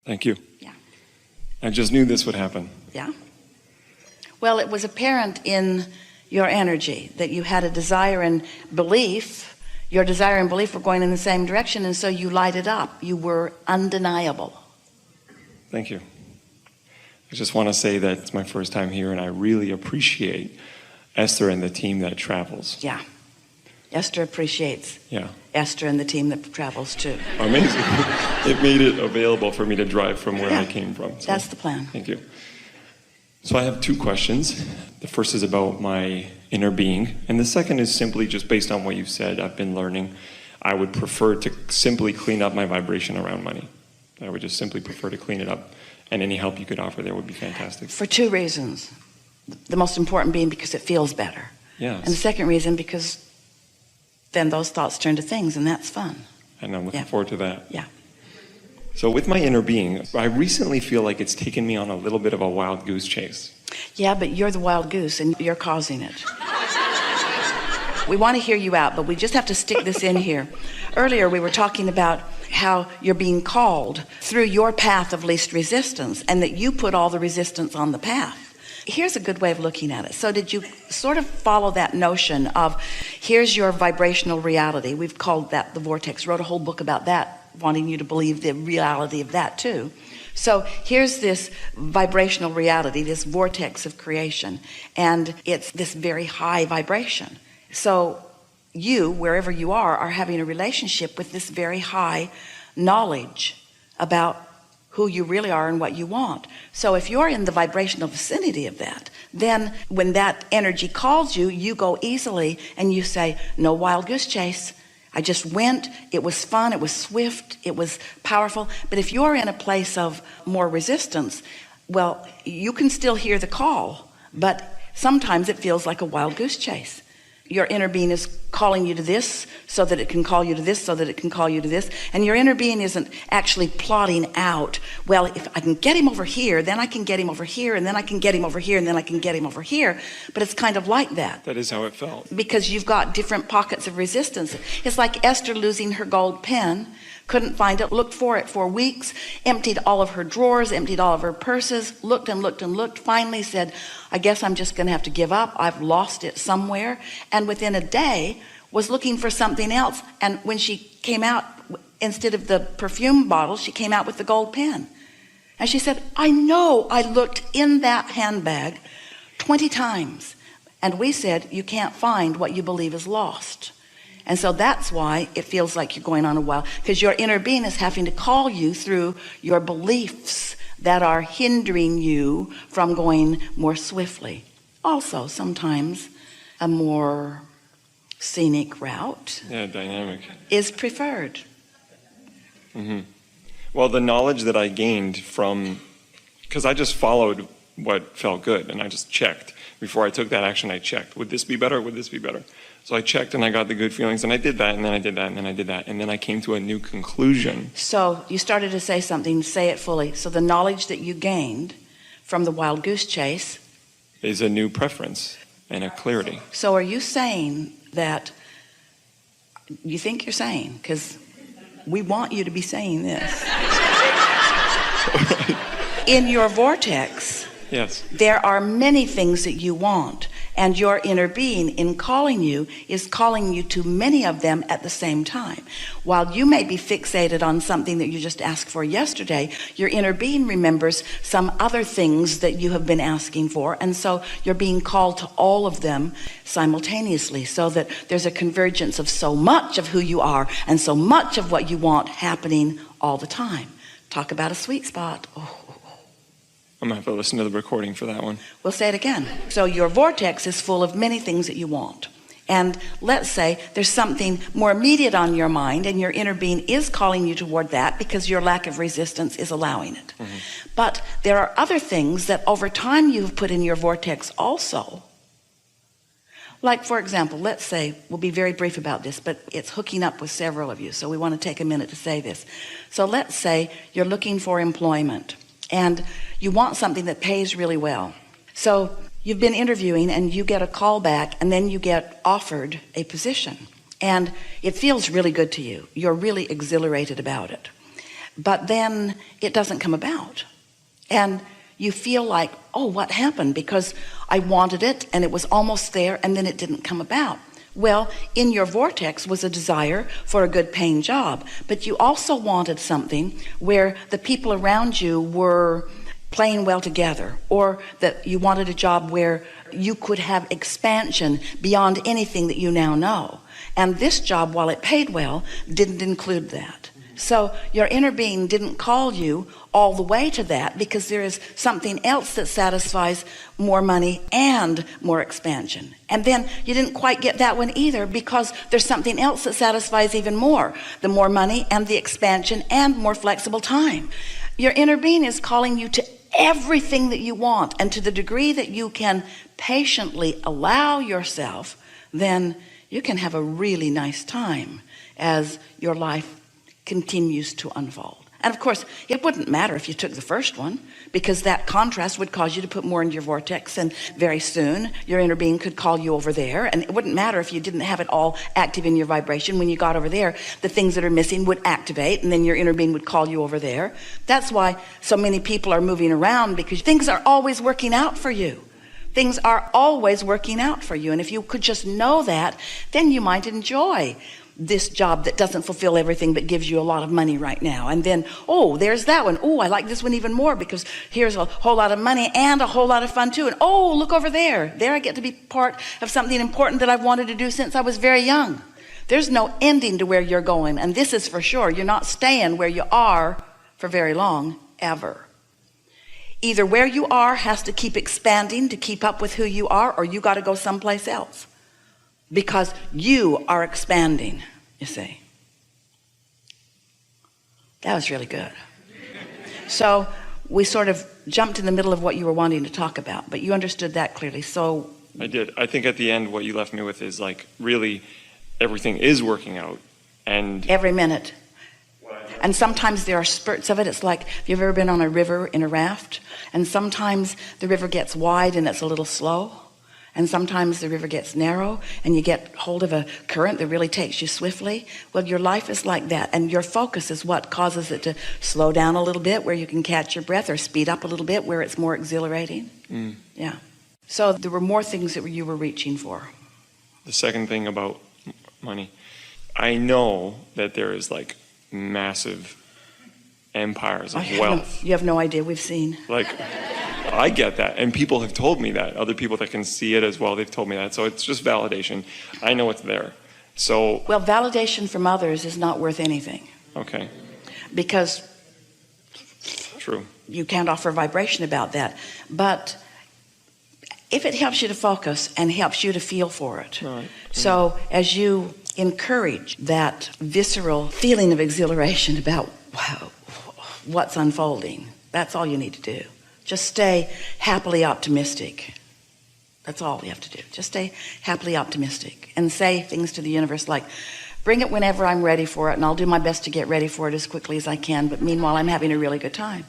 Thank you. Yeah. I just knew this would happen. Yeah. Well, it was apparent in your energy that you had a desire and belief. Your desire and belief were going in the same direction, and so you lighted up. You were undeniable. Thank you. I just want to say that it's my first time here, and I really appreciate Esther and the team that travels. Yeah. Esther appreciates Yeah. Esther and the team that travels too. Amazing. It made it available for me to drive from where I came from. So, that's the plan. Thank you. So I have two questions. The first is about my inner being, and the second is simply just based on what you said. I've been learning. I would prefer to simply clean up my vibration around money. I would just simply prefer to clean it up, and any help you could offer there would be fantastic. For two reasons. The most important being because it feels better. Yes. And the second reason because then those thoughts turn to things, and that's fun. And I'm looking forward to that. Yeah. So with my inner being, I recently feel like it's taken me on a little bit of a wild goose chase. Yeah, but you're the wild goose, and you're causing it. We want to hear you out, but we just have to stick this in here. Earlier, we were talking about how you're being called through your path of least resistance, and that you put all the resistance on the path. Here's a good way of looking at it. So did you sort of follow that notion of, here's your vibrational reality? We've called that the vortex. Wrote a whole book about that, wanting you to believe the reality of that too. So here's this vibrational reality, this vortex of creation, and it's this very high vibration. So you, wherever you are having a relationship with this very high knowledge about who you really are and what you want. So if you're in the vibrational vicinity of that, then when that energy calls you, you go easily and you say, no wild goose chase. I just went, it was fun, it was swift, it was powerful. But if you're in a place of more resistance, well, you can still hear the call, but sometimes it feels like a wild goose chase. Your inner being is calling you to this so that it can call you to this, so that it can call you to this. And your inner being isn't actually plotting out, well, if I can get him over here, then I can get him over here, and then I can get him over here, and then I can get him over here. But it's kind of like that. That is how it felt. Because you've got different pockets of resistance. It's like Esther losing her gold pen, couldn't find it, looked for it for weeks, emptied all of her drawers, emptied all of her purses, looked and looked and looked, finally said, I guess I'm just going to have to give up. I've lost it somewhere. And within a day was looking for something else. And when she came out, instead of the perfume bottle, she came out with the gold pen. And she said, I know I looked in that handbag 20 times. And we said, you can't find what you believe is lost. And so that's why it feels like you're going on a while, because your inner being is having to call you through your beliefs that are hindering you from going more swiftly. Also, sometimes a more scenic route dynamic is preferred. Mm-hmm. Well, the knowledge that I gained from, because I just followed what felt good, and I just checked. Before I took that action, I checked. Would this be better? Would this be better? So I checked and I got the good feelings, and I did that, and then I did that, and then I did that, and then I came to a new conclusion. So you started to say something, say it fully. So the knowledge that you gained from the wild goose chase is a new preference and a clarity. So are you saying that, you think you're saying, because we want you to be saying this. In your vortex, yes, there are many things that you want, and your inner being in calling you is calling you to many of them at the same time. While you may be fixated on something that you just asked for yesterday, your inner being remembers some other things that you have been asking for, and so you're being called to all of them simultaneously, so that there's a convergence of so much of who you are and so much of what you want happening all the time. Talk about a sweet spot. I'm going to have to listen to the recording for that one. We'll say it again. So your vortex is full of many things that you want. And let's say there's something more immediate on your mind, and your inner being is calling you toward that because your lack of resistance is allowing it. Mm-hmm. But there are other things that over time you've put in your vortex also. Like, for example, let's say, we'll be very brief about this, but it's hooking up with several of you, so we want to take a minute to say this. So let's say you're looking for employment, and you want something that pays really well. So you've been interviewing and you get a call back, and then you get offered a position, and it feels really good to you. You're really exhilarated about it. but then it doesn't come about. And you feel like, oh, what happened? Because I wanted it and it was almost there and then it didn't come about. Well, in your vortex was a desire for a good paying job, but you also wanted something where the people around you were playing well together, or that you wanted a job where you could have expansion beyond anything that you now know. And this job, while it paid well, didn't include that. So your inner being didn't call you all the way to that, because there is something else that satisfies more money and more expansion. And then you didn't quite get that one either, because there's something else that satisfies even more, the more money and the expansion and more flexible time. Your inner being is calling you to everything that you want, and to the degree that you can patiently allow yourself, then you can have a really nice time as your life continues to unfold. And of course, it wouldn't matter if you took the first one, because that contrast would cause you to put more into your vortex, and very soon your inner being could call you over there. And it wouldn't matter if you didn't have it all active in your vibration. When you got over there, the things that are missing would activate, and then your inner being would call you over there. That's why so many people are moving around, because things are always working out for you. Things are always working out for you. And if you could just know that, then you might enjoy this job that doesn't fulfill everything but gives you a lot of money right now. And then, oh, there's that one. Oh, I like this one even more, because here's a whole lot of money and a whole lot of fun too. And oh, look over there. There I get to be part of something important that I've wanted to do since I was very young. There's no ending to where you're going. And this is for sure. You're not staying where you are for very long, ever. Either where you are has to keep expanding to keep up with who you are, or you got to go someplace else, because you are expanding, you see. That was really good. So we sort of jumped in the middle of what you were wanting to talk about, but you understood that clearly. So I did. I think at the end what you left me with is like, really everything is working out, and every minute. And sometimes there are spurts of it. It's like, if you've ever been on a river in a raft, and sometimes the river gets wide and it's a little slow, and sometimes the river gets narrow and you get hold of a current that really takes you swiftly. Well, your life is like that, and your focus is what causes it to slow down a little bit where you can catch your breath, or speed up a little bit where it's more exhilarating. Yeah. So there were more things that you were reaching for. The second thing about money, I know that there is like massive empires of wealth. You have no idea. We've seen. Like, I get that, and people have told me that. Other people that can see it as well, they've told me that. So it's just validation. I know it's there. So well, validation from others is not worth anything. Okay. Because true. You can't offer vibration about that. But if it helps you to focus and helps you to feel for it. Right. So as you encourage that visceral feeling of exhilaration about wow, what's unfolding, that's all you need to do. Just stay happily optimistic. That's all you have to do. Just stay happily optimistic and say things to the universe like, bring it whenever I'm ready for it, and I'll do my best to get ready for it as quickly as I can, but meanwhile I'm having a really good time.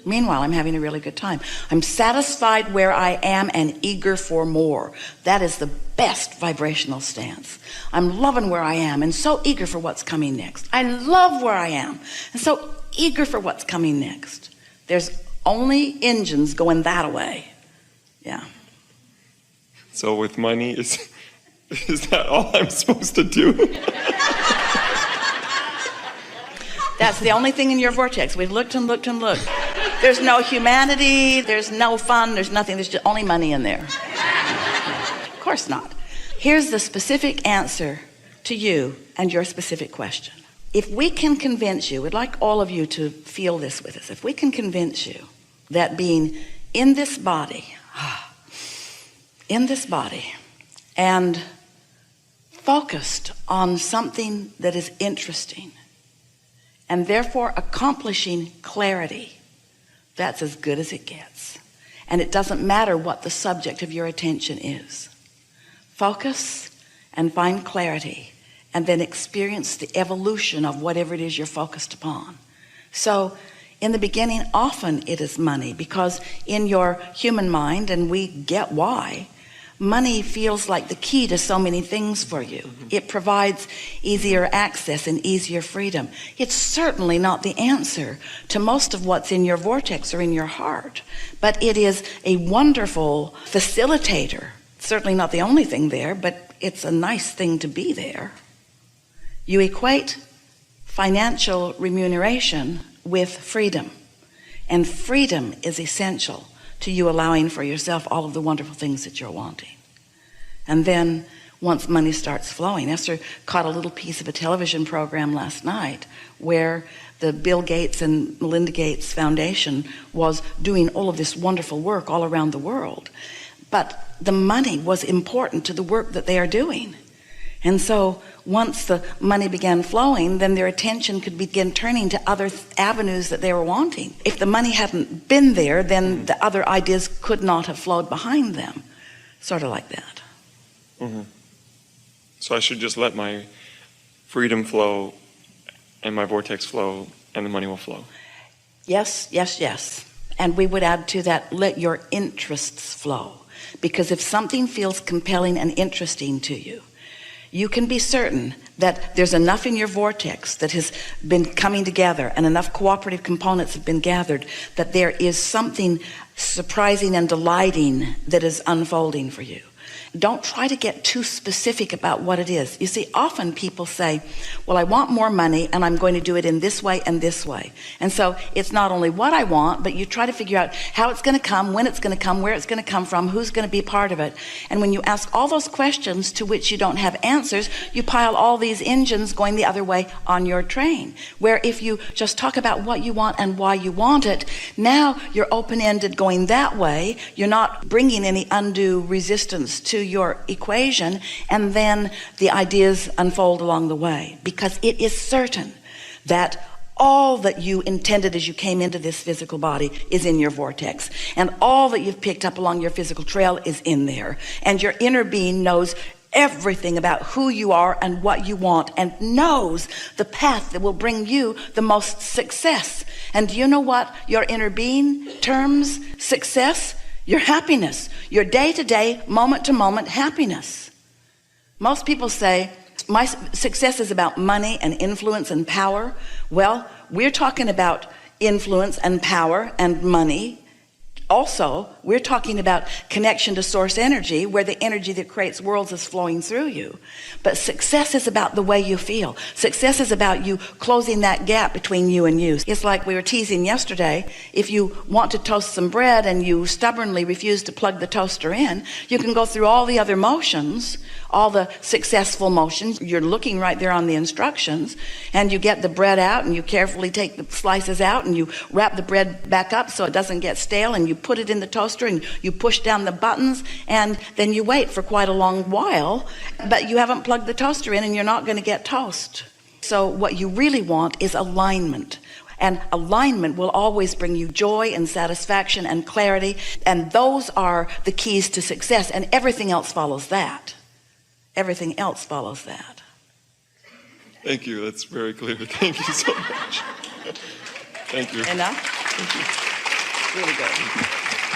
I'm satisfied where I am and eager for more. That is the best vibrational stance. I'm loving where I am and so eager for what's coming next. I love where I am and so eager for what's coming next. There's only engines going that way. Yeah. So with money, is that all I'm supposed to do? That's the only thing in your vortex. We've looked and looked and looked. There's no humanity, there's no fun, there's nothing, there's just only money in there. Of course not. Here's the specific answer to you and your specific question. If we can convince you, we'd like all of you to feel this with us. If we can convince you that being in this body, and focused on something that is interesting, and therefore accomplishing clarity, that's as good as it gets. And it doesn't matter what the subject of your attention is. Focus and find clarity, and then experience the evolution of whatever it is you're focused upon. So in the beginning, often it is money, because in your human mind, and we get why, money feels like the key to so many things for you. It provides easier access and easier freedom. It's certainly not the answer to most of what's in your vortex or in your heart, but it is a wonderful facilitator. Certainly not the only thing there, but it's a nice thing to be there. You equate financial remuneration with freedom, and freedom is essential to you allowing for yourself all of the wonderful things that you're wanting. And then once money starts flowing, Esther caught a little piece of a television program last night where the Bill Gates and Melinda Gates Foundation was doing all of this wonderful work all around the world. But the money was important to the work that they are doing. And so once the money began flowing, then their attention could begin turning to other avenues that they were wanting. If the money hadn't been there, then the other ideas could not have flowed behind them. Sort of like that. Mm-hmm. So I should just let my freedom flow and my vortex flow, and the money will flow. Yes, yes, yes. And we would add to that, let your interests flow. Because if something feels compelling and interesting to you, you can be certain that there's enough in your vortex that has been coming together and enough cooperative components have been gathered that there is something surprising and delighting that is unfolding for you. Don't try to get too specific about what it is. You see, often people say, well, I want more money and I'm going to do it in this way and this way. And so it's not only what I want, but you try to figure out how it's going to come, when it's going to come, where it's going to come from, who's going to be part of it. And when you ask all those questions to which you don't have answers, you pile all these engines going the other way on your train. Where if you just talk about what you want and why you want it, now you're open-ended going that way. You're not bringing any undue resistance to your equation, and then the ideas unfold along the way, because it is certain that all that you intended as you came into this physical body is in your vortex, and all that you've picked up along your physical trail is in there, and your inner being knows everything about who you are and what you want, and knows the path that will bring you the most success. And do you know what your inner being terms success? Your happiness, your day-to-day, moment-to-moment happiness. Most people say, my success is about money and influence and power. Well, we're talking about influence and power and money. Also, we're talking about connection to source energy, where the energy that creates worlds is flowing through you. But success is about the way you feel. Success is about you closing that gap between you and you. It's like we were teasing yesterday. If you want to toast some bread and you stubbornly refuse to plug the toaster in, you can go through all the other motions, all the successful motions. You're looking right there on the instructions, and you get the bread out and you carefully take the slices out and you wrap the bread back up so it doesn't get stale, and you put it in the toaster and you push down the buttons, and then you wait for quite a long while, but you haven't plugged the toaster in and you're not going to get toast. So what you really want is alignment. And alignment will always bring you joy and satisfaction and clarity, and those are the keys to success, and everything else follows that. Everything else follows that. Thank you. That's very clear. Thank you so much. Thank you. Enough? Thank you. Really good.